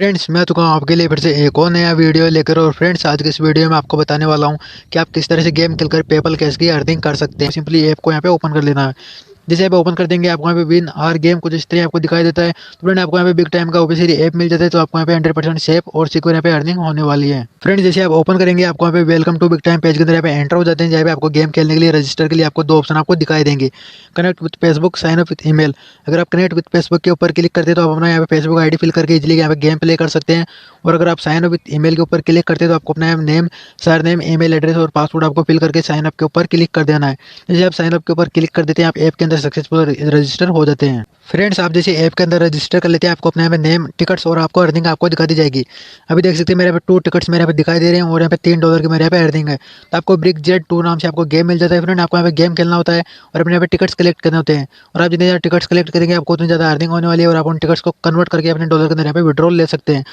Friends मैं तो कहूँ आपके लिए फिर से एक और नया वीडियो लेकर। और फ्रेंड्स आज के इस वीडियो में आपको बताने वाला हूँ कि आप किस तरह से गेम खेलकर पेपल कैश की अर्निंग कर सकते हैं। सिंपली ऐप को यहाँ पे ओपन कर लेना है। जैसे आप ओपन कर देंगे आपको यहाँ पे विन आर गेम कुछ इस तरह आपको दिखाई देता है। तो फ्रेंड आपको यहाँ पे बिग टाइम का ऑफिशियल ऐप मिल जाता है। तो आपको यहाँ पे 100% सेफ और सिक्योर यहाँ पे अर्निंग होने वाली है। फ्रेंड जैसे आप ओपन करेंगे आपको यहाँ पे welcome to big time page के अंदर यहाँ पे एंटर हो जाते हैं। जहाँ पे आपको गेम खेलने के लिए रजिस्टर के लिए आपको दो ऑप्शन आपको दिखाई देंगे, connect with Facebook, sign up with email. अगर आप कनेक्ट विद फेसबुक के ऊपर क्लिक करते हैं तो आप अपना यहाँ पे फेसबुक आईडी फिल करके इजिली यहाँ पे गेम प्ले कर सकते हैं। और अगर आप साइन अप विद ईमेल के ऊपर क्लिक करते हैं तो आपको अपना name, sir name, email address और पासवर्ड आपको फिल करके साइन अप के ऊपर क्लिक कर देना है। जैसे आप साइन अप के ऊपर क्लिक कर देते हैं आप ऐप के अंदर सक्सेसफुल रजिस्टर हो जाते हैं। फ्रेंड्स आप जैसे ऐप के अंदर रजिस्टर कर लेते हैं आपको अपने यहाँ पे नेम, टिकट्स और आपको अर्निंग आपको दिखा दी जाएगी। अभी देख सकते हैं मेरे यहाँ पे 2 टिकट्स मेरे यहाँ पे दिखाई दे रहे हैं और यहाँ पे $3 की मेरे यहाँ पे अर्निंग है। तो आपको ब्रिक जेट 2 नाम से आपको गेम मिल जाता है। फ्रेंड आपको यहाँ पे गेम खेलना होता है और अपने यहाँ पे टिकट्स कलेक्ट करने होते हैं। और आप जितने ज़्यादा टिकट्स कलेक्ट करेंगे आपको उतनी ज़्यादा अर्निंग होने वाली है और आप उन टिकट्स को कन्वर्ट करके अपने डॉलर के अंदर यहाँ पे विड्रॉल ले सकते हैं।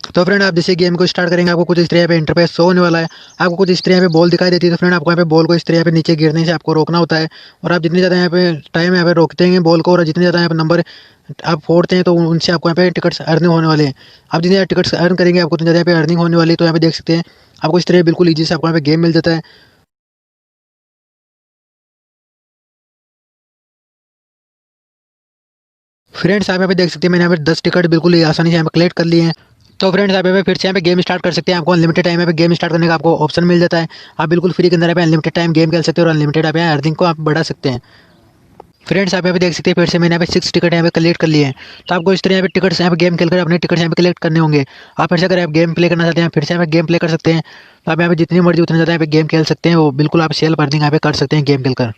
तो फ्रेंड आप जैसे गेम को स्टार्ट करेंगे आपको कुछ इस तरह पे इंटरफेस शो होने वाला है। आपको कुछ इस तरह पे बॉल दिखाई देती है। तो फ्रेंड आपको यहाँ पे बॉल को इस तरह पे नीचे गिरने से आपको रोकना होता है। और आप जितनी ज़्यादा यहाँ पे टाइम यहाँ पे रोकते हैं बॉल को और जितने ज़्यादा यहाँ पे नंबर आप फोड़ते हैं तो उनसे आपको यहाँ पे टिकट्स अर्निंग होने वाले हैं। आप जितने ज़्यादा टिकट्स अर्न करेंगे आपको उतनी ज़्यादा यहाँ पे अर्निंग होने वाली है। तो यहाँ पे देख सकते हैं आपको इस तरह बिल्कुल ईजी से आपको यहाँ पे गेम मिल जाता है। फ्रेंड्स आप यहाँ पे देख सकते हैं मैंने यहाँ पे 10 टिकट बिल्कुल ही आसानी से यहाँ पे कलेक्ट कर लिए हैं। तो फ्रेंड्स आप यहाँ पे फिर से यहाँ पे गेम स्टार्ट कर सकते हैं। आपको अनलिमिटेड टाइम यहाँ पे गेम स्टार्ट करने का आपको ऑप्शन मिल जाता है। आप बिल्कुल फ्री के अंदर यहाँ पे अनलिमिटेड टाइम गेम खेल सकते हैं और अनलिमिटेड आप यहाँ अर्निंग को आप बढ़ा सकते हैं। फ्रेंड्स आप यहाँ पे देख सकते हैं फिर से मैंने यहाँ पे 6 टिकट यहाँ पे कलेक्ट कर लिए हैं। तो आपको इस तरह यहाँ पे टिकट्स यहाँ पे गेम खेलकर अपने टिकट्स यहाँ पे कलेक्ट करने होंगे। आप फिर से अगर आप गेम प्ले करना चाहते हैं फिर से यहाँ पे गेम प्ले कर सकते हैं। तो आप यहाँ पे जितनी मर्जी उतने ज़्यादा यहाँ पे गेम खेल सकते हैं। वो बिल्कुल आप सेल्फ अर्निंग यहाँ पे कर सकते हैं गेम खेलकर।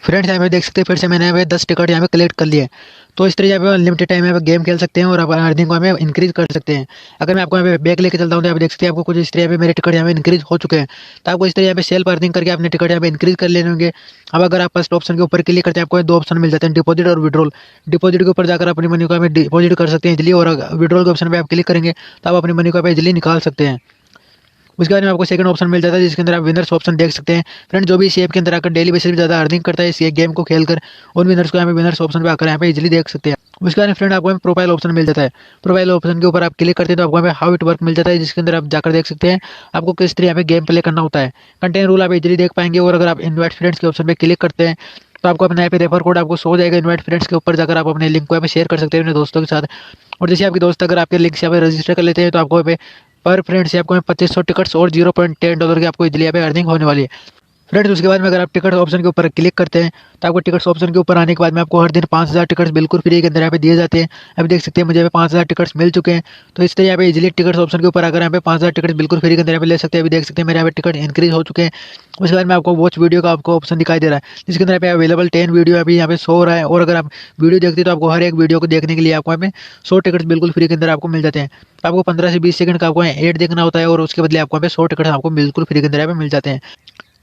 फ्रेंड्स यहाँ पे देख सकते हैं फिर से मैंने यहाँ पे 10 टिकट यहाँ पे कलेक्ट कर लिए हैं। तो इस तरह यहाँ पे अनलिमिटेड टाइम यहाँ पे गेम खेल सकते हैं और आप अर्निंग को यहाँ पे इंक्रीज कर सकते हैं। अगर मैं आपको यहाँ पे बैक लेके चलता हूँ तो आप देख सकते हैं आपको कुछ इस तरह यहाँ पे मेरे टिकट यहाँ पे इंक्रीज हो चुके हैं। तो आपको इस तरह यहाँ पे सेल्फ अर्निंग करके अपने टिकट यहाँ पे इंक्रीज कर लेने होंगे। अब अगर आप फर्स्ट ऑप्शन के ऊपर क्लिक करते हैं आपको 2 ऑप्शन मिल जाते हैं, डिपॉजिट और विड्रॉल। डिपॉजिट के ऊपर जाकर अपनी मनी को हमें डिपॉजिट कर सकते हैं इजिली और विड्रॉल के ऑप्शन पे आप क्लिक करेंगे तो आप अपनी मनी को इजिली निकाल सकते हैं। उसके बाद में आपको सेकंड ऑप्शन मिल जाता है जिसके अंदर आप विनर्स ऑप्शन देख सकते हैं। फ्रेंड जो भी इस ऐप के अंदर आकर डेली बेसिस पे ज़्यादा अर्निंग करता है इस गेम को खेलकर उन विनर्स को यहाँ पे विनर्स ऑप्शन पे आकर यहाँ पे इजीली देख सकते हैं। उसके बाद में फ्रेंड आपको प्रोफाइल ऑप्शन मिल जाता है। प्रोफाइल ऑप्शन के ऊपर आप क्लिक करते हैं तो आपको यहाँ पे हाउ इट वर्क मिल जाता है जिसके अंदर आप जाकर देख सकते हैं आपको किस तरह यहाँ पे गेम प्ले करना होता है। कंटेंट रूल आप इजीली देख पाएंगे। और अगर आप इन्वाइट फ्रेंड्स के ऑप्शन पे क्लिक करते हैं तो आपको अपने यहाँ पे रेफर कोड आपको शो हो जाएगा। इन्वाइट फ्रेंड्स के ऊपर जाकर आप अपने लिंक को यहाँ पे शेयर कर सकते हैं अपने दोस्तों के साथ। और जैसे आपके दोस्त अगर आपके लिंक से यहाँ पे रजिस्टर कर लेते हैं तो आपको यहाँ पे पर फ्रेंड से आपको 2500 टिकट्स और $0.10 की आपको इजिली यहाँ पे अर्निंग होने वाली है। फ्रेंड्स उसके बाद में अगर आप टिकट ऑप्शन के ऊपर क्लिक करते हैं तो आपको टिकट्स ऑप्शन के ऊपर आने के बाद में आपको हर दिन 5000 टिकट्स बिल्कुल फ्री के अंदर यहाँ पे दिए जाते हैं। अभी देख सकते हैं मुझे यहाँ पे 5000 टिकट्स मिल चुके हैं। तो इस तरह यहाँ पे इजीली टिकट्स ऑप्शन के ऊपर अगर यहाँ पे 5000 टिकट्स बिल्कुल फ्री के अंदर यहाँ पे ले सकते हैं। अभी देख सकते हैं मेरे यहाँ पे टिकट इंक्रीज हो चुके हैं। उसके बाद में आपको वॉच वीडियो का आपको ऑप्शन दिखाई दे रहा है जिसके अंदर यहाँ पे अवेलेबल 10 वीडियो अभी यहाँ पे शो हो रहा है। और अगर आप वीडियो देखते हैं तो आपको हर एक वीडियो को देखने के लिए आपको यहाँ पे 100 टिकट्स बिल्कुल फ्री के अंदर आपको मिल जाते हैं। तो आपको 15 से 20 सेकंड का आपको ऐड देखना होता है और उसके बदले आपको यहाँ पे 100 टिकट आपको बिल्कुल फ्री के अंदर यहाँ पे मिल जाते हैं।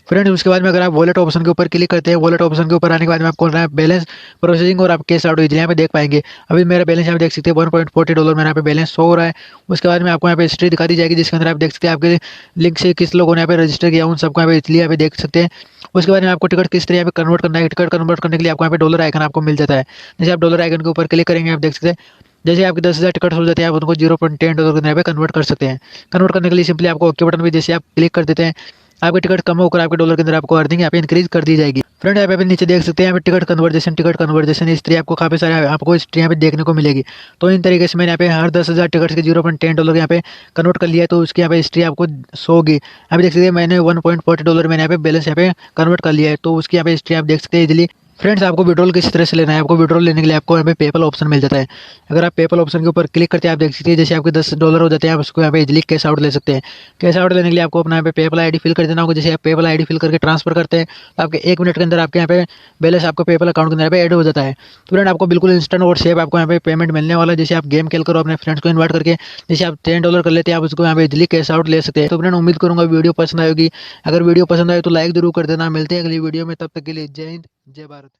फ्रेंड्स उसके बाद में अगर आप वॉलेट ऑप्शन के ऊपर क्लिक करते हैं वॉलेट ऑप्शन के ऊपर आने के बाद में आपको बैलेंस, प्रोसेसिंग और आप कैश आउट इजीली यहाँ पे देख पाएंगे। अभी मेरा बैलेंस यहाँ पे देख सकते हैं $1.40 मेरा यहाँ पे बैलेंस शो हो रहा है। उसके बाद में आपको यहाँ पे हिस्ट्री दिखा दी जाएगी जिसके अंदर आप देख सकते हैं आपके लिंक से किस लोगों ने यहाँ पे रजिस्टर किया उन सबको यहाँ पे इसलिए यहाँ पे देख सकते हैं। उसके बाद में आपको टिकट किस तरह यहाँ पे कन्वर्ट करना है, टिकट कन्वर्ट करने के लिए आपको यहाँ पे डॉलर आइकन आपको मिल जाता है। जैसे आप डॉलर आइकन के ऊपर क्लिक करेंगे आप देख सकते हैं जैसे आपके 10,000 टिकट हो जाते हैं आप उनको $0.10 के यहाँ पे कन्वर्ट कर सकते हैं। कन्वर्ट करने के लिए सिंपली आपको ओके बटन पे जैसे आप क्लिक कर देते हैं आपके टिकट कम होकर आपके डॉलर के अंदर आपको अर्निंग यहाँ पे इंक्रीज कर दी जाएगी। फ्रेंड आप यहाँ पे नीचे देख सकते हैं यहाँ पे टिकट कन्वर्जेशन इस तरह आपको काफी सारे आपको इस यहाँ पे देखने को मिलेगी। तो इन तरीके से मैंने यहाँ पे हर 10,000 टिकट के $0.10 यहाँ पे कन्वर्ट कर लिया है। तो उसकी यहाँ पे हिस्ट्री आपको शो होगी। अभी देख सकते हैं मैंने $1.40 मैंने यहाँ पे बैलेंस यहाँ पे कन्वर्ट कर लिया है। तो उसकी यहाँ पे हिस्ट्री आप देख सकते हैं इजिली। फ्रेंड्स आपको विड्रॉल किस तरह से लेना है, आपको विड्रॉल लेने के लिए आपको यहाँ पे पेपल ऑप्शन मिल जाता है। अगर आप पेपल ऑप्शन के ऊपर क्लिक करते हैं आप देख सकते हैं जैसे आपके $10 हो जाते हैं आप उसको यहाँ पे इजिली कैश आउट ले सकते हैं। कैश आउट लेने के लिए आपको अपना यहाँ पे पेपल आईडी फिल कर देना होगा। जैसे आप पेपल आईडी फिल करके ट्रांसफर करते हैं तो आपके 1 मिनट के अंदर आपके यहाँ पे बैलेंस आपको पेपल अकाउंट के अंदर पे ऐड हो जाता है। तो फ्रेंड आपको बिल्कुल इंस्टेंट और सेफ आपको यहाँ पे पेमेंट मिलने वाला है। जैसे आप गेम खेल कर अपने फ्रेंड्स को इन्वाइट करके जैसे आप $10 कर लेते हैं आप उसको यहाँ पे इजिली कैश आउट ले सकते हैं। तो फ्रेंड उम्मीद करूंगा वीडियो पसंद आएगी। अगर वीडियो पसंद आए तो लाइक जरूर कर देना। मिलते हैं अगली वीडियो में, तब तक के लिए जय हिंद जय भारत।